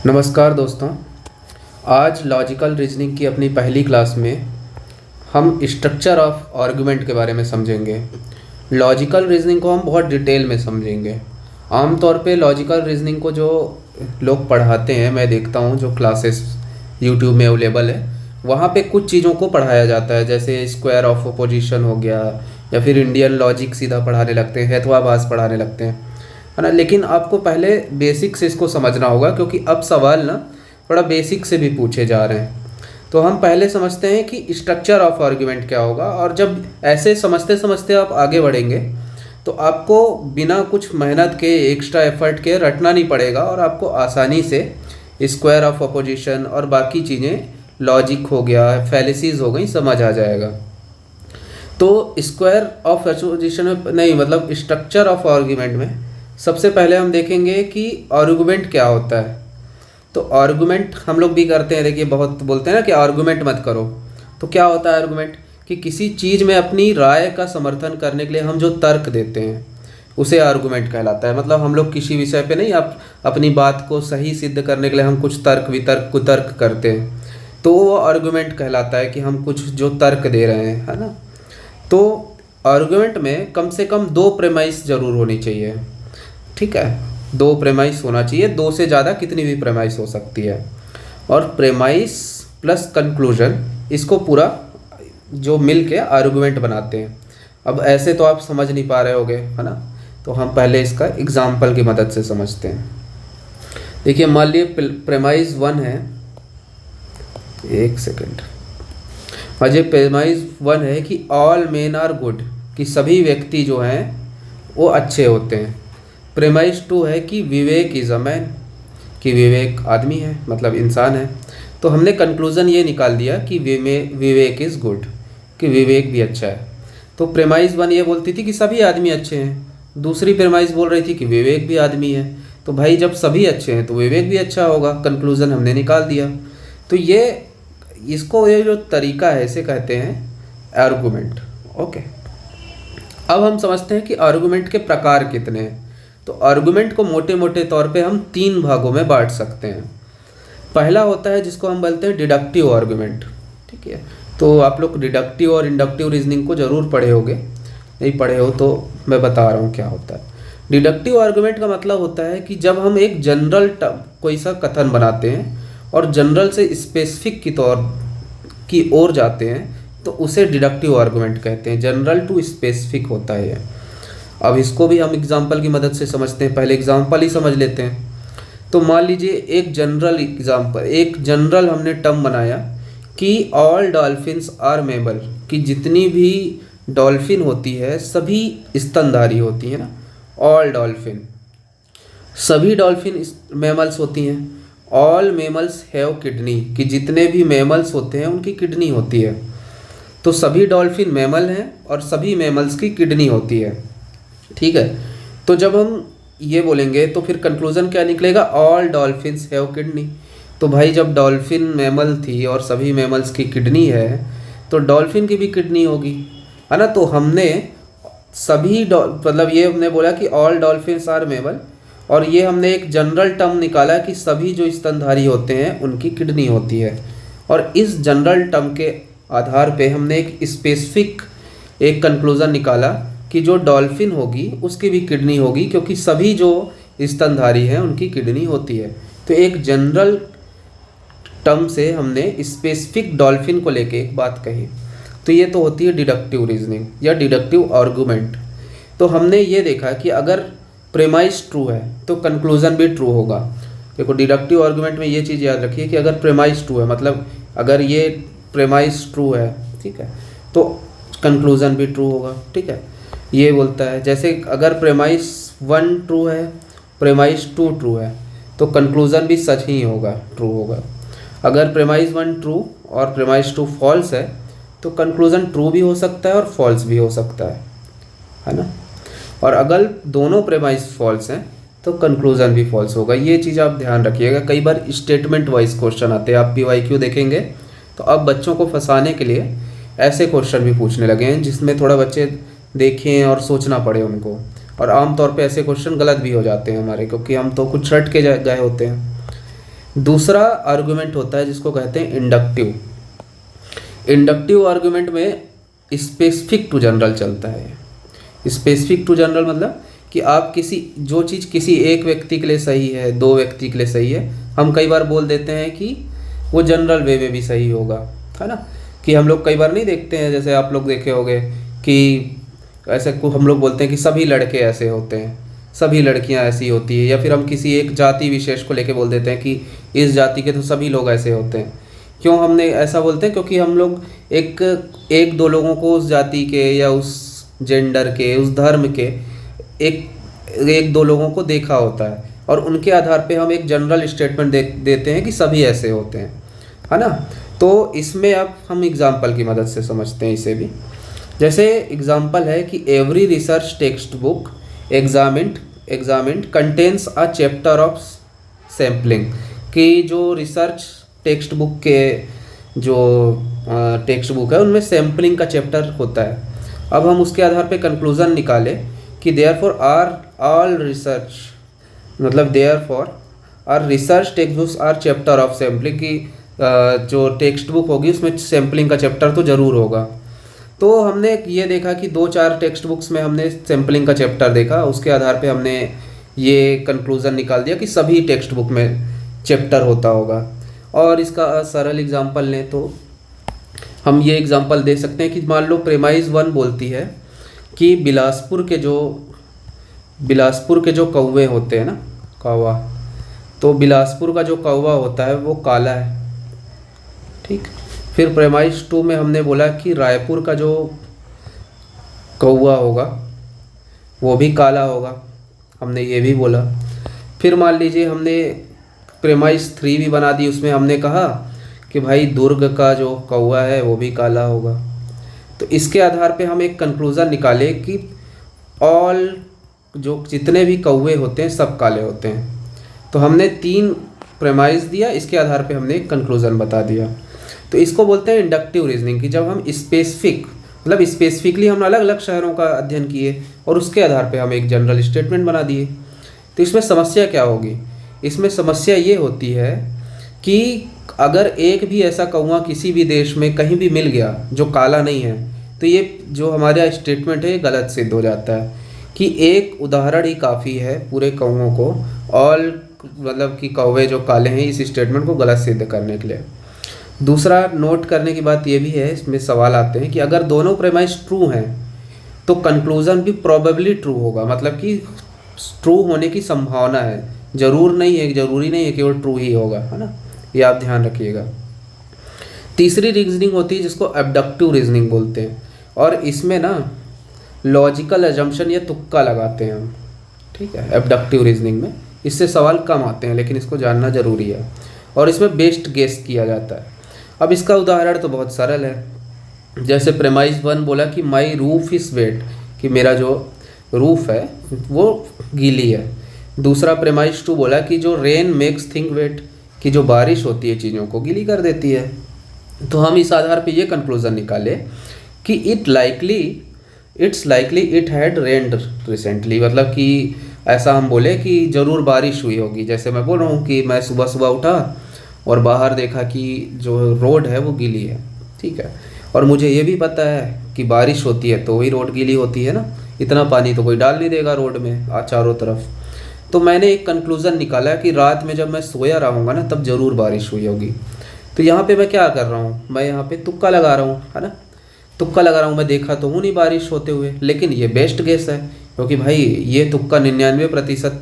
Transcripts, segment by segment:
नमस्कार दोस्तों। आज लॉजिकल रीजनिंग की अपनी पहली क्लास में हम स्ट्रक्चर ऑफ आर्गुमेंट के बारे में समझेंगे। लॉजिकल रीजनिंग को हम बहुत डिटेल में समझेंगे। आमतौर पे लॉजिकल रीजनिंग को जो लोग पढ़ाते हैं, मैं देखता हूँ जो क्लासेस यूट्यूब में अवेलेबल है, वहाँ पे कुछ चीज़ों को पढ़ाया जाता है, जैसे स्क्वायर ऑफ अपोजिशन हो गया, या फिर इंडियन लॉजिक सीधा पढ़ाने लगते हैं, हेतवाभास पढ़ाने लगते हैं, है ना। लेकिन आपको पहले बेसिक से इसको समझना होगा, क्योंकि अब सवाल ना थोड़ा बेसिक से भी पूछे जा रहे हैं। तो हम पहले समझते हैं कि स्ट्रक्चर ऑफ आर्गुमेंट क्या होगा, और जब ऐसे समझते समझते आप आगे बढ़ेंगे तो आपको बिना कुछ मेहनत के, एक्स्ट्रा एफर्ट के रटना नहीं पड़ेगा, और आपको आसानी से स्क्वायर ऑफ अपोजिशन और बाकी चीज़ें, लॉजिक हो गया, फैलेसीज हो गई, समझ आ जाएगा। तो स्क्वायर ऑफ अपोजिशन में नहीं, मतलब स्ट्रक्चर ऑफ आर्गुमेंट में सबसे पहले हम देखेंगे कि आर्गुमेंट क्या होता है। तो आर्गुमेंट हम लोग भी करते हैं, देखिए बहुत बोलते हैं ना कि आर्गुमेंट मत करो। तो क्या होता है आर्गुमेंट? कि किसी चीज़ में अपनी राय का समर्थन करने के लिए हम जो तर्क देते हैं उसे आर्गुमेंट कहलाता है। मतलब हम लोग किसी विषय पे नहीं, आप अपनी बात को सही सिद्ध करने के लिए हम कुछ तर्क वितर्क कुतर्क करते हैं, तो वो आर्गुमेंट कहलाता है कि हम कुछ जो तर्क दे रहे हैं, है ना। तो आर्गुमेंट में कम से कम 2 प्रेमाइस जरूर होनी चाहिए, ठीक है। 2 प्रेमाइस होना चाहिए, 2 से ज़्यादा कितनी भी प्रेमाइस हो सकती है। और प्रेमाइस प्लस कंक्लूजन, इसको पूरा जो मिल के आर्गुमेंट बनाते हैं। अब ऐसे तो आप समझ नहीं पा रहे होगे, है ना। तो हम पहले इसका एग्जाम्पल की मदद से समझते हैं। देखिए मान लिए प्रेमाइस 1 है, एक सेकेंड। और ये प्रेमाइस 1 है कि ऑल मेन आर गुड, कि सभी व्यक्ति जो हैं वो अच्छे होते हैं। प्रेमाइस 2 है कि विवेक इज़ अ मैन, कि विवेक आदमी है, मतलब इंसान है। तो हमने कंक्लूज़न ये निकाल दिया कि विवेक इज़ गुड, कि विवेक भी अच्छा है। तो प्रेमाइस 1 ये बोलती थी कि सभी आदमी अच्छे हैं, दूसरी प्रेमाइस बोल रही थी कि विवेक भी आदमी है। तो भाई जब सभी अच्छे हैं तो विवेक भी अच्छा होगा, कंक्लूज़न हमने निकाल दिया। तो ये जो तरीका है इसे कहते हैं आर्गुमेंट। ओके, अब हम समझते हैं कि आर्गुमेंट के प्रकार कितने हैं। तो आर्गुमेंट को मोटे मोटे तौर पे हम 3 भागों में बांट सकते हैं। पहला होता है जिसको हम बोलते हैं डिडक्टिव आर्गुमेंट, ठीक है। तो आप लोग डिडक्टिव और इंडक्टिव रीजनिंग को ज़रूर पढ़े होंगे, नहीं पढ़े हो तो मैं बता रहा हूँ क्या होता है। डिडक्टिव आर्गुमेंट का मतलब होता है कि जब हम एक जनरल कोई सा कथन बनाते हैं और जनरल से स्पेसिफिक की ओर जाते हैं, तो उसे डिडक्टिव आर्गुमेंट कहते हैं। जनरल टू स्पेसिफिक होता है ये। अब इसको भी हम एग्जाम्पल की मदद से समझते हैं। पहले एग्जाम्पल ही समझ लेते हैं। तो मान लीजिए एक जनरल एग्जाम्पल, एक जनरल हमने टर्म बनाया कि ऑल डॉल्फिन्स आर मैमल, कि जितनी भी डॉल्फिन होती है सभी स्तनधारी होती है ना। ऑल डॉल्फिन, सभी डॉल्फिन मैमल्स होती हैं। ऑल मैमल्स हैव किडनी, कि जितने भी मैमल्स होते हैं उनकी किडनी होती है। तो सभी डॉल्फिन मैमल हैं और सभी मैमल्स की किडनी होती है, ठीक है। तो जब हम ये बोलेंगे तो फिर कंक्लूजन क्या निकलेगा? All dolphins have kidney. तो भाई जब डॉल्फिन मैमल थी और सभी मैमल्स की किडनी है, तो डॉल्फिन की भी किडनी होगी, है ना। तो हमने सभी मतलब ये हमने बोला कि ऑल डॉल्फिन्स आर मैमल, और ये हमने एक जनरल टर्म निकाला कि सभी जो स्तनधारी होते हैं उनकी किडनी होती है। और इस जनरल टर्म के आधार पे हमने एक स्पेसिफिक एक कंक्लूजन निकाला कि जो डॉल्फिन होगी उसकी भी किडनी होगी, क्योंकि सभी जो स्तनधारी हैं उनकी किडनी होती है। तो एक जनरल टर्म से हमने स्पेसिफिक डॉल्फिन को लेके एक बात कही। तो ये तो होती है डिडक्टिव रीजनिंग या डिडक्टिव आर्गुमेंट। तो हमने ये देखा कि अगर प्रेमाइस ट्रू है तो कंक्लूजन भी ट्रू होगा। देखो डिडक्टिव आर्गुमेंट में ये चीज़ याद रखिए कि अगर प्रेमाइस ट्रू है, मतलब अगर ये प्रेमाइस ट्रू है, ठीक है, तो कंक्लूजन भी ट्रू होगा, ठीक है। ये बोलता है जैसे अगर प्रेमाइस 1 ट्रू है, प्रेमाइस 2 ट्रू है, तो कंक्लूजन भी सच ही होगा, ट्रू होगा। अगर प्रेमाइस 1 ट्रू और प्रेमाइस 2 फॉल्स है, तो कंक्लूजन ट्रू भी हो सकता है और फॉल्स भी हो सकता है ना। और अगर दोनों प्रेमाइस फॉल्स हैं तो कंक्लूजन भी फॉल्स होगा। ये चीज़ आप ध्यान रखिएगा। कई बार स्टेटमेंट वाइज क्वेश्चन आते हैं, आप PYQ देखेंगे तो अब बच्चों को फंसाने के लिए ऐसे क्वेश्चन भी पूछने लगे हैं जिसमें थोड़ा बच्चे देखें और सोचना पड़े उनको। और आमतौर पे ऐसे क्वेश्चन गलत भी हो जाते हैं हमारे, क्योंकि हम तो कुछ रट के गए होते हैं। दूसरा आर्गुमेंट होता है जिसको कहते हैं इंडक्टिव। इंडक्टिव आर्गुमेंट में स्पेसिफिक टू जनरल चलता है। स्पेसिफिक टू जनरल मतलब कि आप किसी जो चीज़ किसी एक व्यक्ति के लिए सही है, दो व्यक्ति के लिए सही है, हम कई बार बोल देते हैं कि वो जनरल वे में भी सही होगा, है ना। कि हम लोग कई बार नहीं देखते हैं, जैसे आप लोग देखे होंगे कि ऐसे को हम लोग बोलते हैं कि सभी लड़के ऐसे होते हैं, सभी लड़कियां ऐसी होती है, या फिर हम किसी एक जाति विशेष को लेके बोल देते हैं कि इस जाति के तो सभी लोग ऐसे होते हैं। क्यों हमने ऐसा बोलते हैं? क्योंकि हम लोग एक दो लोगों को उस जाति के या उस जेंडर के, उस धर्म के एक दो लोगों को देखा होता है और उनके आधार पे हम एक जनरल स्टेटमेंट देते हैं कि सभी ऐसे होते हैं, है ना। तो इसमें अब हम एग्जाम्पल की मदद से समझते हैं इसे भी। जैसे एग्जाम्पल है कि every research text book examined contains a chapter of sampling. कि जो रिसर्च टेक्स्ट बुक के जो टेक्स्ट बुक है उनमें सैम्पलिंग का चैप्टर होता है। अब हम उसके आधार पे कंक्लूज़न निकालें कि देयरफॉर ऑल रिसर्च मतलब therefore are research text books are chapter of sampling. की जो टेक्स्ट बुक होगी उसमें सैम्पलिंग का चैप्टर तो ज़रूर होगा। तो हमने ये देखा कि दो चार टेक्स्ट बुक्स में हमने सैम्पलिंग का चैप्टर देखा, उसके आधार पे हमने ये कंक्लूज़न निकाल दिया कि सभी टेक्स्ट बुक में चैप्टर होता होगा। और इसका सरल एग्जांपल लें तो हम ये एग्जांपल दे सकते हैं कि मान लो प्रेमाइज 1 बोलती है कि बिलासपुर के जो कौवे होते हैं ना, कौवा, तो बिलासपुर का जो कौवा होता है वो काला है, ठीक। फिर प्रेमाइज 2 में हमने बोला कि रायपुर का जो कौवा होगा वो भी काला होगा, हमने ये भी बोला। फिर मान लीजिए हमने प्रेमाइज 3 भी बना दी, उसमें हमने कहा कि भाई दुर्ग का जो कौवा है वो भी काला होगा। तो इसके आधार पे हम एक कंक्लूज़न निकाले कि ऑल जो जितने भी कौवे होते हैं सब काले होते हैं। तो हमने 3 प्रेमाइज दिया, इसके आधार पे हमने एक कंक्लूज़न बता दिया। तो इसको बोलते हैं इंडक्टिव रीजनिंग कि जब हम स्पेसिफिकली हम अलग अलग शहरों का अध्ययन किए और उसके आधार पे हम एक जनरल स्टेटमेंट बना दिए। तो इसमें समस्या क्या होगी? इसमें समस्या ये होती है कि अगर एक भी ऐसा कौवा किसी भी देश में कहीं भी मिल गया जो काला नहीं है, तो ये जो हमारा स्टेटमेंट है ये गलत सिद्ध हो जाता है कि एक उदाहरण ही काफ़ी है पूरे कौवों को ऑल मतलब कि कौवे जो काले हैं इस स्टेटमेंट को गलत सिद्ध करने के लिए। दूसरा नोट करने की बात ये भी है, इसमें सवाल आते हैं कि अगर दोनों प्रेमाइस ट्रू हैं तो कंक्लूज़न भी प्रोबेबली ट्रू होगा, मतलब कि ट्रू होने की संभावना है, जरूरी नहीं है केवल ट्रू ही होगा, है ना। ये आप ध्यान रखिएगा। तीसरी रीजनिंग होती है जिसको एबडक्टिव रीजनिंग बोलते हैं, और इसमें ना लॉजिकल अजम्पशन या तुक्का लगाते हैं हम, ठीक है। एबडक्टिव रीजनिंग में इससे सवाल कम आते हैं लेकिन इसको जानना ज़रूरी है, और इसमें बेस्ट गेस किया जाता है। अब इसका उदाहरण तो बहुत सरल है, जैसे प्रेमाइज 1 बोला कि माई रूफ इज़ वेट, कि मेरा जो रूफ है वो गीली है। दूसरा प्रेमाइज 2 बोला कि जो रेन मेक्स थिंग वेट, कि जो बारिश होती है चीज़ों को गीली कर देती है। तो हम इस आधार पे ये कंक्लूज़न निकाले कि it's likely it had rained recently, मतलब कि ऐसा हम बोले कि ज़रूर बारिश हुई होगी। जैसे मैं बोल रहा हूँ कि मैं सुबह सुबह उठा और बाहर देखा कि जो रोड है वो गीली है, ठीक है, और मुझे ये भी पता है कि बारिश होती है तो वही रोड गीली होती है ना, इतना पानी तो कोई डाल नहीं देगा रोड में चारों तरफ। तो मैंने एक कंक्लूज़न निकाला कि रात में जब मैं सोया रहूँगा ना तब ज़रूर बारिश हुई होगी। तो यहाँ पे मैं क्या कर रहा हूँ, मैं यहाँ पे तुक्का लगा रहा हूँ, है ना, तुक्का लगा रहा हूँ। मैं देखा तो हूँ नहीं बारिश होते हुए, लेकिन ये बेस्ट गेस है क्योंकि भाई ये तुक्का 99%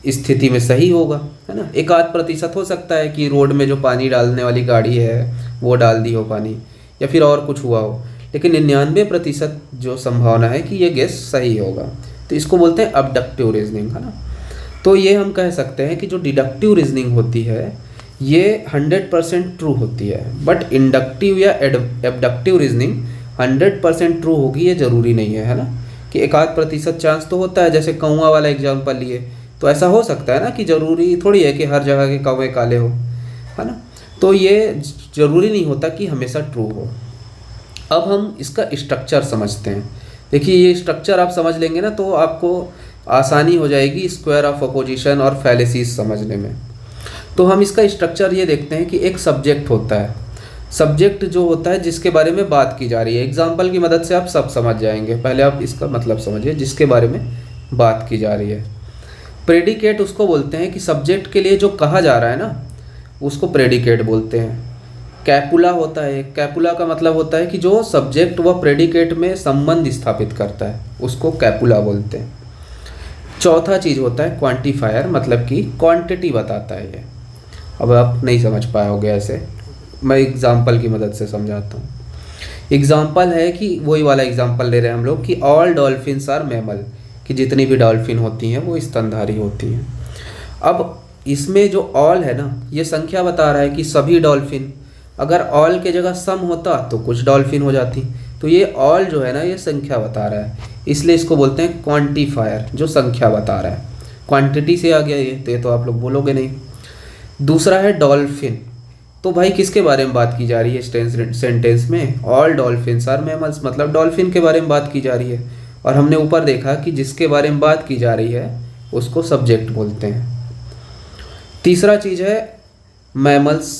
स्थिति में सही होगा, है ना। 1-8% हो सकता है कि रोड में जो पानी डालने वाली गाड़ी है वो डाल दी हो पानी, या फिर और कुछ हुआ हो, लेकिन 99% जो संभावना है कि ये गेस सही होगा। तो इसको बोलते हैं अबडक्टिव रीजनिंग, है ना। तो ये हम कह सकते हैं कि जो डिडक्टिव रीजनिंग होती है ये 100% ट्रू होती है, बट इंडक्टिव या एबडक्टिव रीजनिंग 100% ट्रू होगी ये ज़रूरी नहीं है ना, कि 1-8% चांस तो होता है। जैसे कौवा वाला एग्जांपल लिए तो ऐसा हो सकता है ना कि ज़रूरी थोड़ी है कि हर जगह के कौवे काले हो, है ना। तो ये ज़रूरी नहीं होता कि हमेशा ट्रू हो। अब हम इसका स्ट्रक्चर समझते हैं। देखिए ये स्ट्रक्चर आप समझ लेंगे ना तो आपको आसानी हो जाएगी स्क्वायर ऑफ अपोजिशन और फैलेसीज समझने में। तो हम इसका स्ट्रक्चर ये देखते हैं कि एक सब्जेक्ट होता है, सब्जेक्ट जो होता है जिसके बारे में बात की जा रही है। एग्जाम्पल की मदद से आप सब समझ जाएंगे, पहले आप इसका मतलब समझिए जिसके बारे में बात की जा रही है। प्रेडिकेट उसको बोलते हैं कि सब्जेक्ट के लिए जो कहा जा रहा है ना, उसको प्रेडिकेट बोलते हैं। कैपुला होता है, कैपुला का मतलब होता है कि जो सब्जेक्ट व प्रेडिकेट में संबंध स्थापित करता है, उसको कैपुला बोलते हैं। चौथा चीज़ होता है क्वांटिफायर, मतलब कि क्वांटिटी बताता है ये। अब आप नहीं समझ पाए होगे ऐसे, मैं एग्जाम्पल की मदद से समझाता हूँ। एग्जाम्पल है कि वही वाला एग्जाम्पल ले रहे हैं हम लोग कि ऑल डॉल्फिन्स आर मैमल, कि जितनी भी डॉल्फिन होती हैं वो स्तनधारी होती हैं। अब इसमें जो ऑल है ना, ये संख्या बता रहा है कि सभी डॉल्फिन, अगर ऑल के जगह सम होता तो कुछ डॉल्फिन हो जाती, तो ये ऑल जो है ना ये संख्या बता रहा है, इसलिए इसको बोलते हैं क्वांटिफायर, जो संख्या बता रहा है। क्वांटिटी से आ गया ये, तो ये तो आप लोग बोलोगे नहीं। दूसरा है डॉल्फिन, तो भाई किसके बारे में बात की जा रही है सेंटेंस में? ऑल डॉल्फिन्स आर मैमल्स, मतलब डॉल्फिन के बारे में बात की जा रही है। और हमने ऊपर देखा कि जिसके बारे में बात की जा रही है उसको सब्जेक्ट बोलते हैं। तीसरा चीज़ है मैमल्स।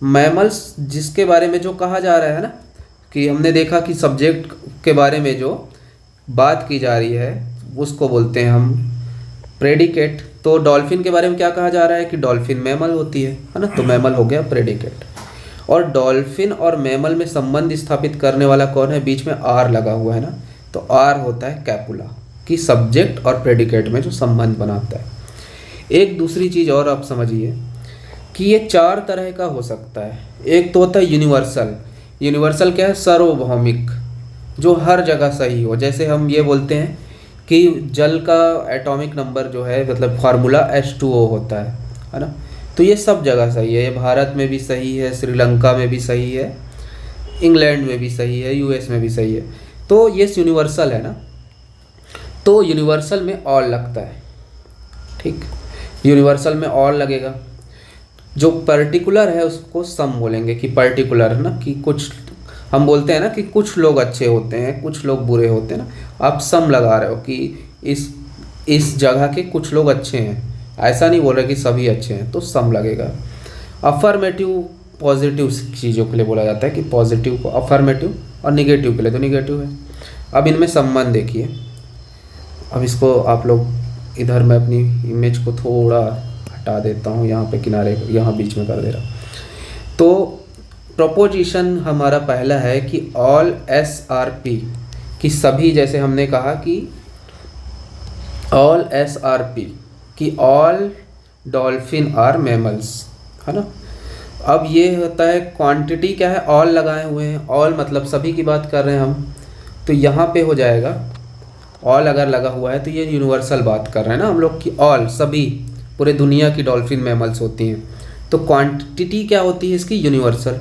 मैमल्स जिसके बारे में जो कहा जा रहा है ना, कि हमने देखा कि सब्जेक्ट के बारे में जो बात की जा रही है उसको बोलते हैं हम प्रेडिकेट। तो डॉल्फिन के बारे में क्या कहा जा रहा है कि डॉल्फिन मैमल होती है ना, तो मैमल हो गया प्रेडिकेट। और डॉल्फिन और मैमल में संबंध स्थापित करने वाला कौन है? बीच में आर लगा हुआ है ना, तो आर होता है कैपुला, कि सब्जेक्ट और प्रेडिकेट में जो संबंध बनाता है। एक दूसरी चीज़ और आप समझिए कि ये चार तरह का हो सकता है। एक तो होता है यूनिवर्सल। यूनिवर्सल क्या है? सार्वभौमिक, जो हर जगह सही हो। जैसे हम ये बोलते हैं कि जल का एटॉमिक नंबर जो है, मतलब फार्मूला H2O होता है ना, तो ये सब जगह सही है। ये भारत में भी सही है, श्रीलंका में भी सही है, इंग्लैंड में भी सही है, US में भी सही है। तो ये यूनिवर्सल है ना, तो यूनिवर्सल में ऑल लगता है, ठीक, यूनिवर्सल में ऑल लगेगा। जो पर्टिकुलर है उसको सम बोलेंगे, कि पर्टिकुलर है ना, कि कुछ हम बोलते हैं ना कि कुछ लोग अच्छे होते हैं, कुछ लोग बुरे होते हैं ना, आप सम लगा रहे हो कि इस जगह के कुछ लोग अच्छे हैं, ऐसा नहीं बोल रहे कि सभी अच्छे हैं, तो सम लगेगा। अफर्मेटिव पॉजिटिव चीज़ों के लिए बोला जाता है कि पॉजिटिव को अफर्मेटिव, और निगेटिव के लिए तो निगेटिव है। अब इनमें संबंध देखिए। अब इसको आप लोग इधर, मैं अपनी इमेज को थोड़ा हटा देता हूँ, यहाँ पे किनारे, यहाँ बीच में कर दे रहा। तो प्रोपोजिशन हमारा पहला है कि ऑल SRP, कि सभी, जैसे हमने कहा कि ऑल SRP, कि ऑल डॉल्फिन आर मैमल्स, है ना। अब ये होता है क्वांटिटी क्या है? ऑल लगाए हुए हैं, ऑल मतलब सभी की बात कर रहे हैं हम, तो यहाँ पे हो जाएगा ऑल अगर लगा हुआ है तो ये यूनिवर्सल बात कर रहे हैं ना हम लोग, कि ऑल सभी, पूरे दुनिया की डॉल्फिन मैमल्स होती हैं। तो क्वांटिटी क्या होती है इसकी? यूनिवर्सल।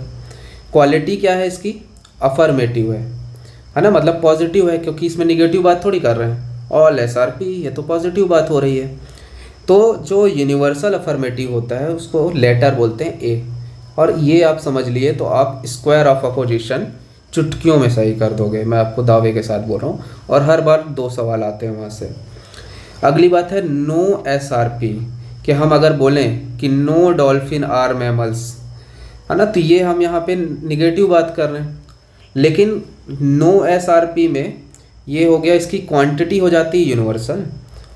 क्वालिटी क्या है इसकी? अफर्मेटिव है ना, मतलब पॉजिटिव है, क्योंकि इसमें निगेटिव बात थोड़ी कर रहे हैं। ऑल SRP, ये तो पॉजिटिव बात हो रही है। तो जो यूनिवर्सल अफर्मेटिव होता है उसको लेटर बोलते हैं A। और ये आप समझ लिए तो आप स्क्वायर ऑफ अपोजिशन चुटकियों में सही कर दोगे, मैं आपको दावे के साथ बोल रहा हूँ। और हर बार 2 सवाल आते हैं वहाँ से। अगली बात है नो SRP, कि हम अगर बोलें कि नो डॉल्फिन आर मैमल्स, है ना, तो ये हम यहाँ पे निगेटिव बात कर रहे हैं। लेकिन नो SRP में ये हो गया, इसकी क्वांटिटी हो जाती है यूनिवर्सल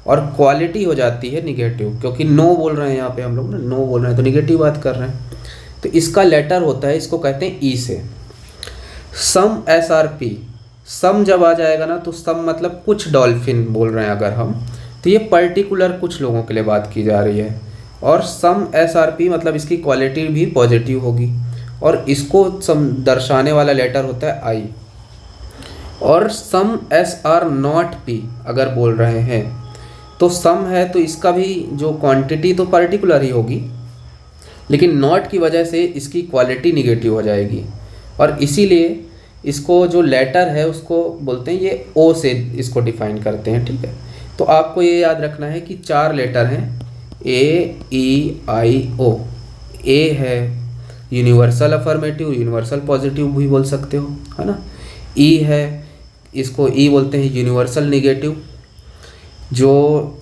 और क्वालिटी हो जाती है निगेटिव, क्योंकि नो बोल रहे हैं यहाँ पे हम लोग ना, नो बोल रहे हैं तो निगेटिव बात कर रहे हैं। तो इसका लेटर होता है, इसको कहते हैं E से। सम SRP, सम जब आ जाएगा ना, तो सम मतलब कुछ डॉल्फिन बोल रहे हैं अगर हम, तो ये पर्टिकुलर कुछ लोगों के लिए बात की जा रही है। और सम SRP मतलब इसकी क्वालिटी भी पॉजिटिव होगी, और इसको सम दर्शाने वाला लेटर होता है I। और सम SR0P अगर बोल रहे हैं, तो सम है तो इसका भी जो क्वांटिटी तो पर्टिकुलर ही होगी, लेकिन नॉट की वजह से इसकी क्वालिटी निगेटिव हो जाएगी। और इसीलिए इसको जो लेटर है उसको बोलते हैं, ये O से इसको डिफाइन करते हैं, ठीक है। तो आपको ये याद रखना है कि 4 लेटर हैं, AEIO। A है यूनिवर्सल अफर्मेटिव, यूनिवर्सल पॉजिटिव भी बोल सकते हो, है ना। E है, इसको E बोलते हैं यूनिवर्सल निगेटिव। जो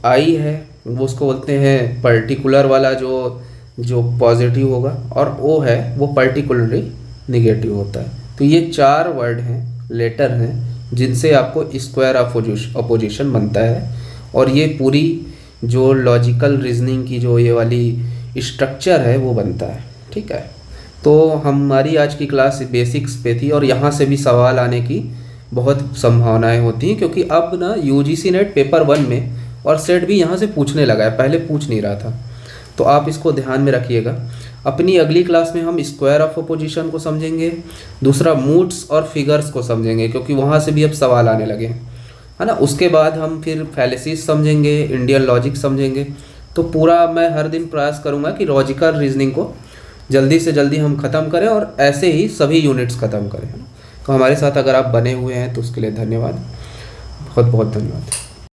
I है वो उसको बोलते हैं पर्टिकुलर वाला, जो जो पॉजिटिव होगा, और ओ है वो पर्टिकुलरली निगेटिव होता है। तो ये 4 वर्ड हैं, लेटर हैं, जिनसे आपको स्क्वायर ऑफ अपोजिशन बनता है। और ये पूरी जो लॉजिकल रीजनिंग की जो ये वाली स्ट्रक्चर है वो बनता है। ठीक है, तो हमारी आज की क्लास बेसिक्स पे थी, और यहाँ से भी सवाल आने की बहुत संभावनाएं होती हैं, क्योंकि अब ना यूजीसी नेट पेपर 1 में और सेट भी यहाँ से पूछने लगा है, पहले पूछ नहीं रहा था। तो आप इसको ध्यान में रखिएगा। अपनी अगली क्लास में हम स्क्वायर ऑफ अपोजिशन को समझेंगे, दूसरा मूड्स और फिगर्स को समझेंगे, क्योंकि वहाँ से भी अब सवाल आने लगे हैं, है ना। उसके बाद हम फिर फैलेसीज समझेंगे, इंडियन लॉजिक समझेंगे। तो पूरा मैं हर दिन प्रयास करूँगा कि लॉजिकल रीजनिंग को जल्दी से जल्दी हम ख़त्म करें, और ऐसे ही सभी यूनिट्स ख़त्म करें। तो हमारे साथ अगर आप बने हुए हैं तो उसके लिए धन्यवाद, बहुत बहुत धन्यवाद।